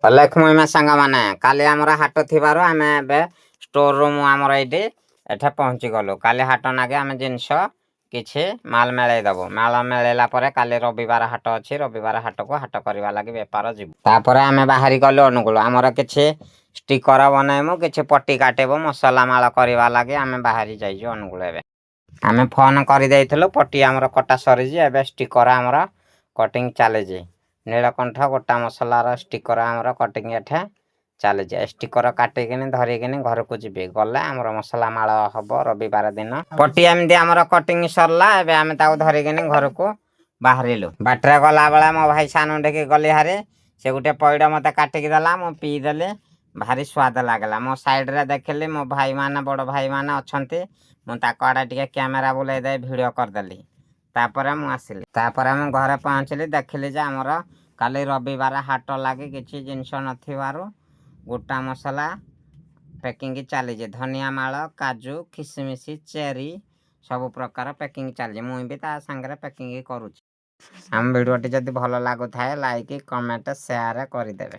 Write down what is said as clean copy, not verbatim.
ଲକ୍ଷ୍ମୀ ସାଙ୍ଗମାନେ କାଲି ଆମର ହାଟ ଥିବାରୁ ଆମେ ଏବେ ଷ୍ଟୋର ରୁମ୍ ଆମର ଏଇଠି ଏଠି ପହଞ୍ଚି ଗଲୁ। କାଲି ହାଟ ନାଗେ ଆମେ ଜିନିଷ କିଛି ମାଲ ମେଳେଇ ଦବୁ। ମାଲ ମେଳେଇଲା ପରେ କାଲି ରବିବାର ହାଟ ଅଛି। ରବିବାର ହାଟକୁ ହାଟ କରିବା ଲାଗି ବେପାର ଯିବୁ। ତାପରେ ଆମେ ବାହାରି ଗଲୁ ଅନୁଗୁଳ। ଆମର କିଛି ଷ୍ଟିକର ବନେଇମୁ, କିଛି ପଟି କାଟିବୁ, ମସଲା ମାଳ କରିବା ଲାଗି ଆମେ ବାହାରି ଯାଇଛୁ ଅନୁଗୁଳ। ଏବେ ଆମେ ଫୋନ କରିଦେଇଥିଲୁ, ପଟି ଆମର କଟା ସରିଛି। ଏବେ ଷ୍ଟିକର ଆମର କଟିଂ ଚାଲିଛି। ନୀଳକଣ୍ଠ ଗୋଟା ମସଲାର ଷ୍ଟିକର ଆମର କଟିଂ ଏଠେ ଚାଲିଛି। ଷ୍ଟିକର କାଟିକିନି ଧରିକିନି ଘରକୁ ଯିବି। ଗଲେ ଆମର ମସଲା ମାଳ ହବ ରବିବାର ଦିନ। ପଟି ଏମିତି ଆମର କଟିଂ ସରିଲା। ଏବେ ଆମେ ତାକୁ ଧରିକିନି ଘରକୁ ବାହାରିଲୁ। ବାଟରେ ଗଲା ବେଳେ ମୋ ଭାଇ ସାନ ଟିକେ ଗଲି ହାରି। ସେ ଗୋଟେ ପଇଡ଼ ମତେ କାଟିକି ଦେଲା, ମୁଁ ପିଇଦେଲି। ଭାରି ସ୍ୱାଦ ଲାଗିଲା। ମୋ ସାଇଡରେ ଦେଖିଲି ମୋ ଭାଇମାନେ ବଡ଼ ଭାଇମାନେ ଅଛନ୍ତି। ମୁଁ ତାକୁ ଆଡ଼େ ଟିକେ କ୍ୟାମେରା ବୁଲେଇ ଦେଇ ଭିଡ଼ିଓ କରିଦେଲି। ତାପରେ ମୁଁ ଆସିଲି। ତାପରେ ମୁଁ ଘରେ ପହଞ୍ଚିଲି। ଦେଖିଲି ଯେ ଆମର କାଲି ରବିବାର ହାଟ ଲାଗି କିଛି ଜିନିଷ ନଥିବାରୁ ଗୋଟା ମସଲା ପ୍ୟାକିଂ ଚାଲିଛି। ଧନିଆ ମାଳ, କାଜୁ, ଖିସମିସ, ଚେରି ସବୁ ପ୍ରକାର ପ୍ୟାକିଂ ଚାଲିଛି। ମୁଁ ବି ତା ସାଙ୍ଗରେ ପ୍ୟାକିଂ କରୁଛି। ଆମ ଭିଡ଼ିଓଟି ଯଦି ଭଲ ଲାଗୁଥାଏ ଲାଇକ୍, କମେଣ୍ଟ, ସେୟାର କରିଦେବେ।